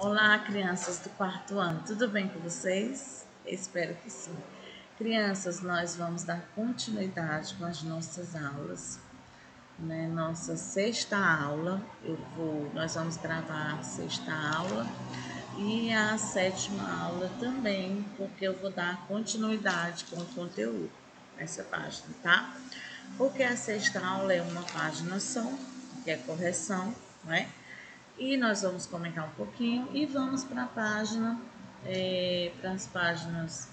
Olá, crianças do quarto ano, tudo bem com vocês? Espero que sim. Crianças, nós vamos dar continuidade com as nossas aulas, né? Nossa sexta aula, nós vamos gravar a sexta aula e a sétima aula também, porque eu vou dar continuidade com o conteúdo nessa página, tá? Porque a sexta aula é uma página só, que é correção, né? E nós vamos comentar um pouquinho e vamos para a página, para as páginas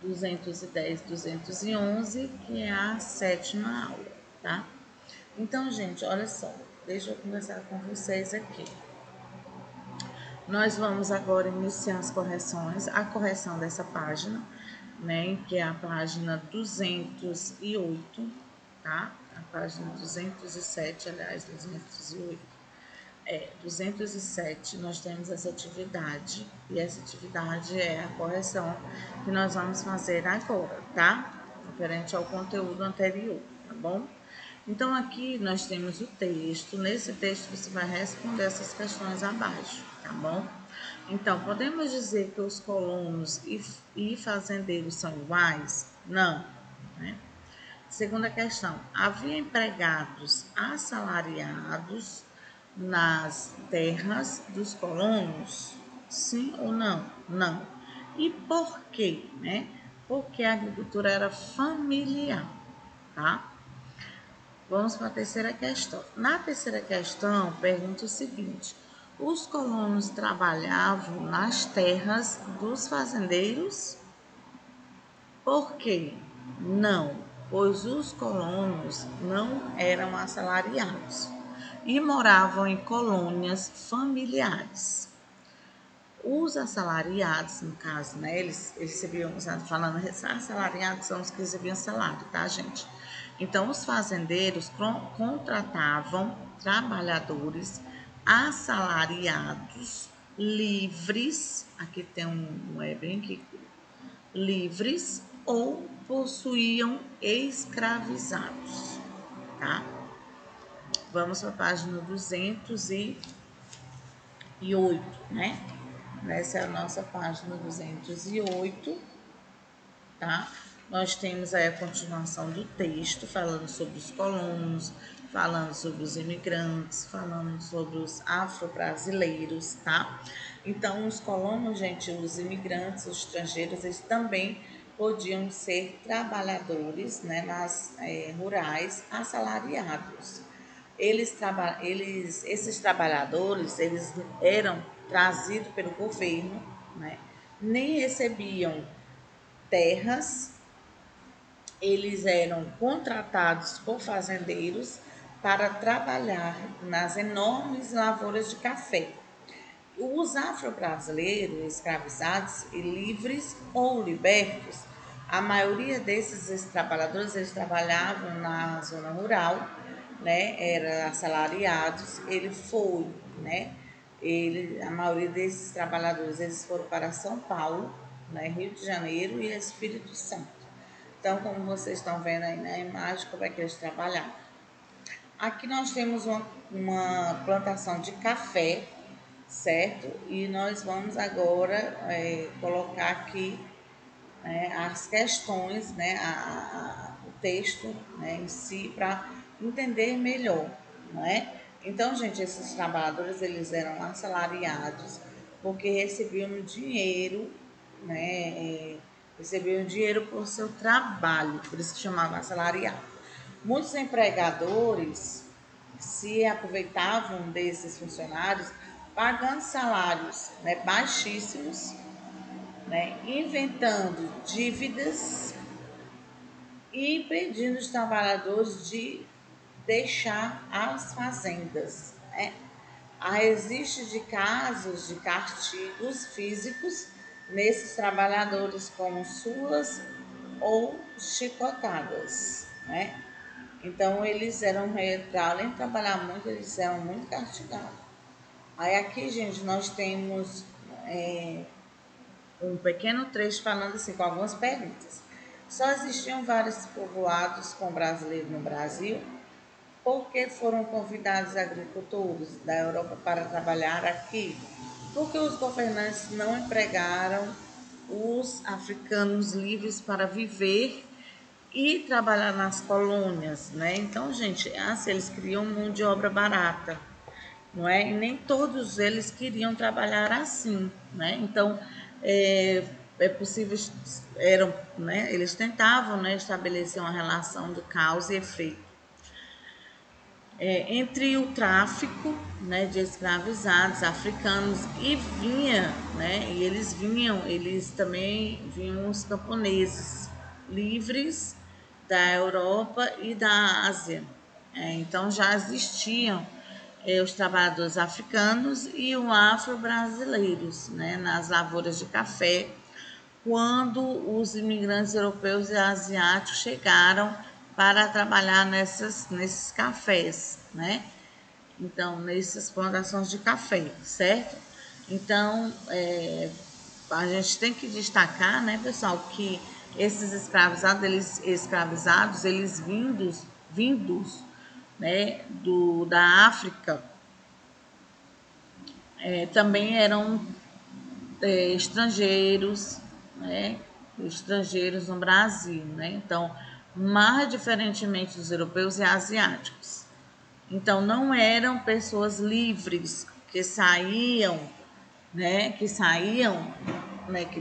210, 211, que é a sétima aula, tá? Então, gente, olha só, deixa eu conversar com vocês aqui. Nós vamos agora iniciar as correções, a correção dessa página, né, que é a página 208, tá? A página 207, aliás, 208. 207, nós temos essa atividade, e essa atividade é a correção que nós vamos fazer agora, tá? Referente ao conteúdo anterior, tá bom? Então, aqui nós temos o texto, nesse texto você vai responder essas questões abaixo, tá bom? Então, podemos dizer que os colonos e fazendeiros são iguais? Não, né? Segunda questão, havia empregados assalariados nas terras dos colonos? Sim ou não? Não. E por quê, né? Porque a agricultura era familiar, tá? Vamos para a terceira questão. Na terceira questão, pergunta o seguinte: os colonos trabalhavam nas terras dos fazendeiros? Por quê? Não, pois os colonos não eram assalariados e moravam em colônias familiares. Os assalariados, no caso, né, eles recebiam, falando assalariados são os que recebiam salário, tá, gente? Então, os fazendeiros contratavam trabalhadores assalariados livres, aqui tem bem aqui, livres ou possuíam escravizados, tá? Vamos para a página 208, né? Essa é a nossa página 208, tá? Nós temos aí a continuação do texto, falando sobre os colonos, falando sobre os imigrantes, falando sobre os afro-brasileiros, tá? Então, os colonos, gente, os imigrantes, os estrangeiros, eles também podiam ser trabalhadores, né, nas rurais assalariados. Esses trabalhadores, eles eram trazidos pelo governo, né, nem recebiam terras, eles eram contratados por fazendeiros para trabalhar nas enormes lavouras de café. Os afro-brasileiros, escravizados e livres ou libertos, a maioria desses trabalhadores, eles trabalhavam na zona rural, né, eram assalariados, né, a maioria desses trabalhadores, eles foram para São Paulo, né, Rio de Janeiro e Espírito Santo. Então, como vocês estão vendo aí na imagem, como é que eles trabalhavam. Aqui nós temos uma plantação de café, certo? E nós vamos agora colocar aqui as questões, né, o texto, né, em si, para entender melhor, não é? Então, gente, esses trabalhadores, eles eram assalariados porque recebiam dinheiro, né, recebiam dinheiro por seu trabalho, por isso que chamava assalariado. Muitos empregadores se aproveitavam desses funcionários pagando salários, né, baixíssimos, né, inventando dívidas e impedindo os trabalhadores de deixar as fazendas, né? Existe de casos de castigos físicos nesses trabalhadores, como surras ou chicotadas, né? Então, eles eram, além de trabalhar muito, eles eram muito castigados. Aí aqui, gente, nós temos um pequeno trecho falando assim, com algumas perguntas. Só existiam vários povoados com brasileiros no Brasil? Por que foram convidados agricultores da Europa para trabalhar aqui? Porque os governantes não empregaram os africanos livres para viver e trabalhar nas colônias, né? Então, gente, assim, eles queriam mão de obra barata, não é? E nem todos eles queriam trabalhar assim, né? Então, é possível, eram, né? Eles tentavam, né, estabelecer uma relação de causa e efeito entre o tráfico, né, de escravizados africanos e vinha, né, e eles também vinham os camponeses livres da Europa e da Ásia. Então já existiam os trabalhadores africanos e os afro-brasileiros, né, nas lavouras de café, quando os imigrantes europeus e asiáticos chegaram para trabalhar nesses cafés, né? Então, nessas plantações de café, certo? Então, a gente tem que destacar, né, pessoal, que esses escravizados, eles vindos, né, da África, também eram estrangeiros, né? Estrangeiros no Brasil, né? Então, mais diferentemente dos europeus e asiáticos. Então, não eram pessoas livres que saíam, né? Que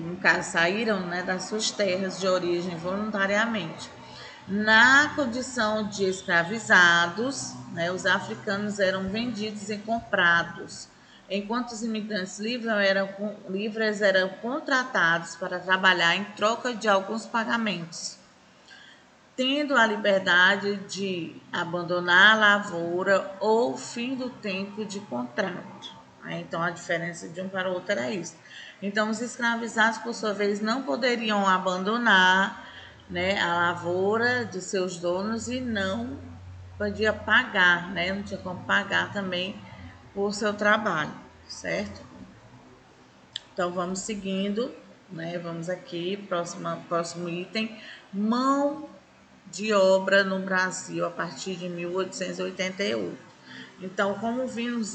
no caso saíram, né, das suas terras de origem voluntariamente. Na condição de escravizados, né, os africanos eram vendidos e comprados, enquanto os imigrantes livres eram contratados para trabalhar em troca de alguns pagamentos, tendo a liberdade de abandonar a lavoura ou fim do tempo de contrato. Então, a diferença de um para o outro era isso. Então, os escravizados, por sua vez, não poderiam abandonar, né, a lavoura de seus donos e não podia pagar, né? Não tinha como pagar também por seu trabalho, certo? Então, vamos seguindo, né? Vamos aqui, próximo item, mão de obra no Brasil a partir de 1888. Então, como vimos,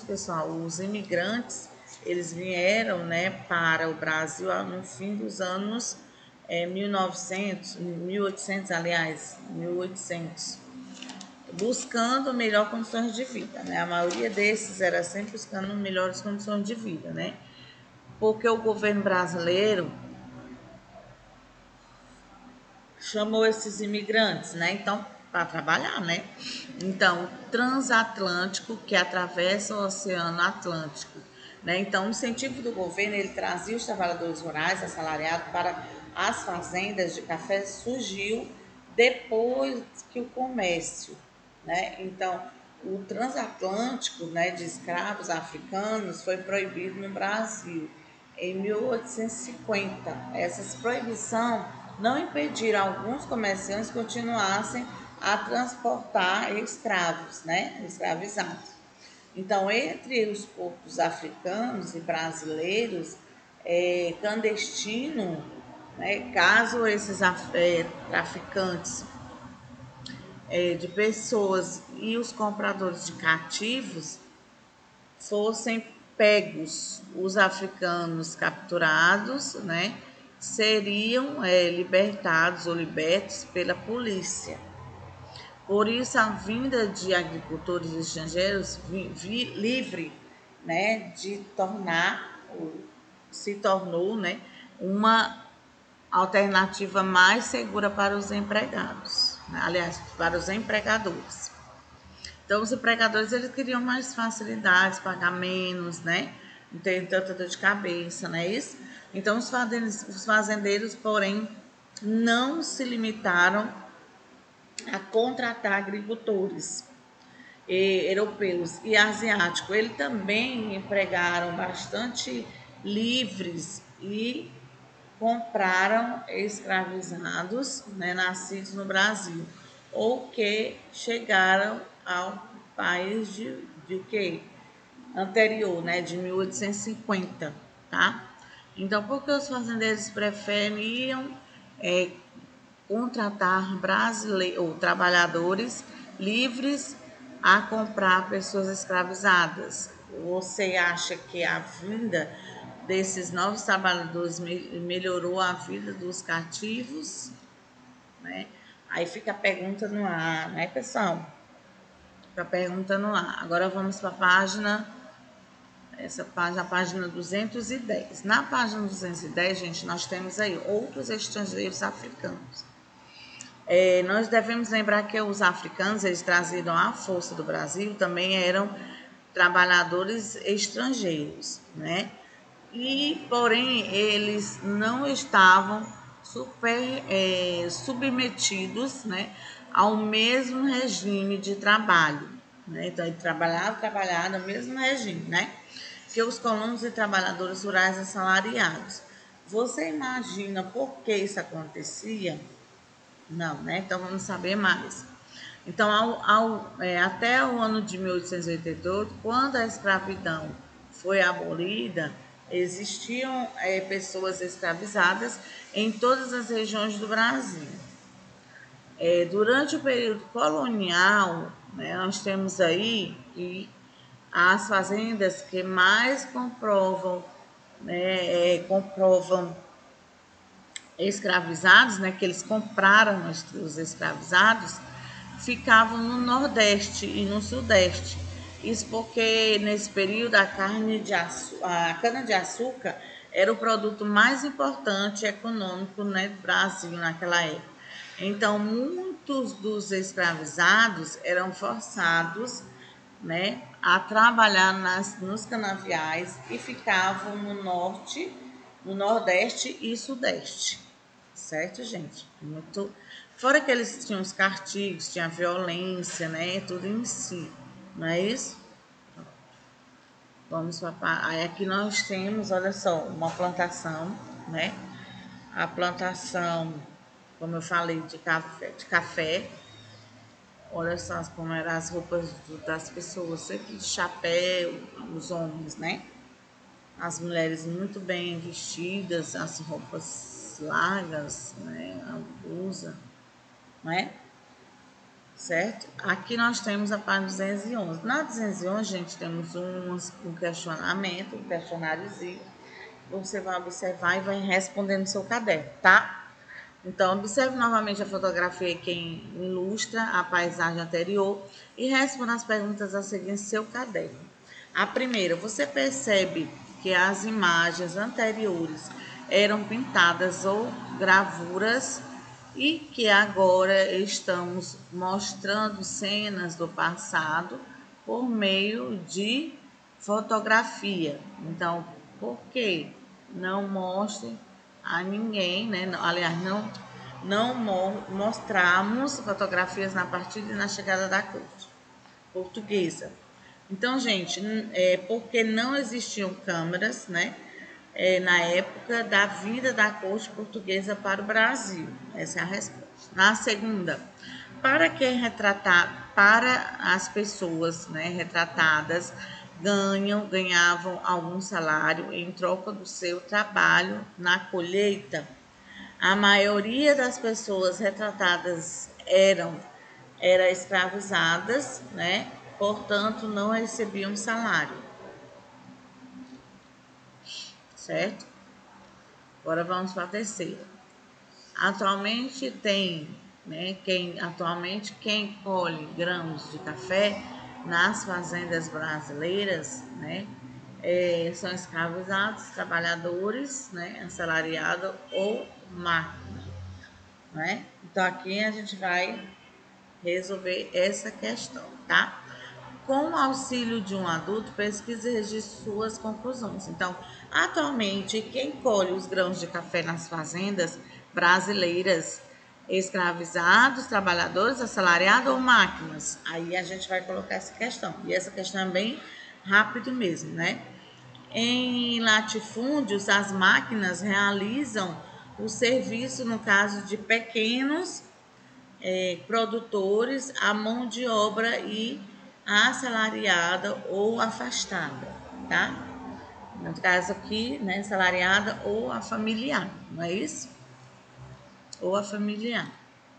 pessoal, os imigrantes, eles vieram, né, para o Brasil no fim dos anos 1900, 1800, aliás, 1800, buscando melhores condições de vida, né? A maioria desses era sempre buscando melhores condições de vida, né? Porque o governo brasileiro chamou esses imigrantes, né? Então, para trabalhar, né? Então, transatlântico, que atravessa o Oceano Atlântico, né? Então, o incentivo do governo, ele trazia os trabalhadores rurais assalariados para as fazendas de café, surgiu depois que o comércio, né? Então, o transatlântico, né, de escravos africanos foi proibido no Brasil em 1850. Essa proibição não impediram alguns comerciantes continuassem a transportar escravos, né, escravizados. Então, entre os povos africanos e brasileiros, clandestino, né, caso esses traficantes de pessoas e os compradores de cativos fossem pegos, os africanos capturados, né, seriam libertados ou libertos pela polícia. Por isso, a vinda de agricultores estrangeiros livre, né, se tornou, né, uma alternativa mais segura para os empregados, né? Aliás, para os empregadores. Então, os empregadores, eles queriam mais facilidades, pagar menos, né? Não ter tanta dor de cabeça, não é isso? Então, os fazendeiros, porém, não se limitaram a contratar agricultores europeus e asiáticos. Eles também empregaram bastante livres e compraram escravizados, né, nascidos no Brasil, ou que chegaram ao país de quê? Anterior, né, de 1850, tá? Então, por que os fazendeiros preferiam contratar brasileiros ou trabalhadores livres a comprar pessoas escravizadas. Você acha que a vinda desses novos trabalhadores melhorou a vida dos cativos? Né? Aí fica a pergunta no ar, né, pessoal? Fica a pergunta no ar. Agora vamos para a página, a página 210. Na página 210, gente, nós temos aí outros estrangeiros africanos. Nós devemos lembrar que os africanos, eles traziam à força do Brasil, também eram trabalhadores estrangeiros, né? E, porém, eles não estavam submetidos, né, ao mesmo regime de trabalho, né? Então, ele trabalhava no mesmo regime, né, que os colonos e trabalhadores rurais assalariados. Você imagina por que isso acontecia? Não, né? Então vamos saber mais. Então, até o ano de 1888, quando a escravidão foi abolida, existiam pessoas escravizadas em todas as regiões do Brasil. Durante o período colonial, né, nós temos aí que as fazendas que mais comprovam escravizados, né, que eles compraram os escravizados, ficavam no Nordeste e no Sudeste. Isso porque nesse período a cana-de-açúcar era o produto mais importante econômico, né, do Brasil naquela época. Então, muitos dos escravizados eram forçados, né, a trabalhar nos canaviais e ficavam no norte, no Nordeste e Sudeste. Certo, gente? Muito. Fora que eles tinham os castigos, tinha a violência, né? Tudo em si. Não é isso? Vamos para. Aí aqui nós temos, olha só, uma plantação, né? A plantação, como eu falei, de café. Olha só como eram as roupas das pessoas, sempre de chapéu, os homens, né? As mulheres muito bem vestidas, as roupas largas, né? A blusa, não é? Certo? Aqui nós temos a página 211. Na 211, gente, temos um questionamento, um questionáriozinho. Você vai observar e vai responder no seu caderno, tá? Então, observe novamente a fotografia que ilustra a paisagem anterior e responda as perguntas a seguir em seu caderno. A primeira, você percebe que as imagens anteriores eram pintadas ou gravuras e que agora estamos mostrando cenas do passado por meio de fotografia. Então, por que não mostre a ninguém, né? Aliás, não mostramos fotografias na partida e na chegada da corte portuguesa. Então, gente, porque não existiam câmeras, né? Na época da vinda da corte portuguesa para o Brasil. Essa é a resposta. Na segunda, para as pessoas, né, retratadas ganhavam algum salário em troca do seu trabalho na colheita. A maioria das pessoas retratadas era escravizadas, né? Portanto, não recebiam salário, certo? Agora vamos para a terceira. Atualmente quem colhe grãos de café nas fazendas brasileiras, né, são escravizados, trabalhadores, né, assalariado ou máquina, né? Então aqui a gente vai resolver essa questão, tá? Com o auxílio de um adulto, pesquise e registre suas conclusões. Então, atualmente, quem colhe os grãos de café nas fazendas brasileiras, escravizados, trabalhadores, assalariados ou máquinas? Aí a gente vai colocar essa questão. E essa questão é bem rápido mesmo, né? Em latifúndios, as máquinas realizam o serviço, no caso de pequenos produtores, a mão de obra e assalariada ou afastada, tá? No caso aqui, né, assalariada ou a familiar, não é isso? Ou a familiar,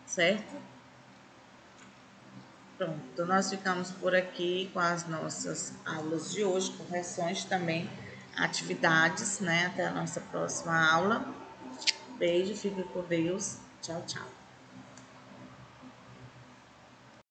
certo? Pronto, nós ficamos por aqui com as nossas aulas de hoje, correções também, atividades, né? Até a nossa próxima aula. Beijo, fique com Deus. Tchau, tchau.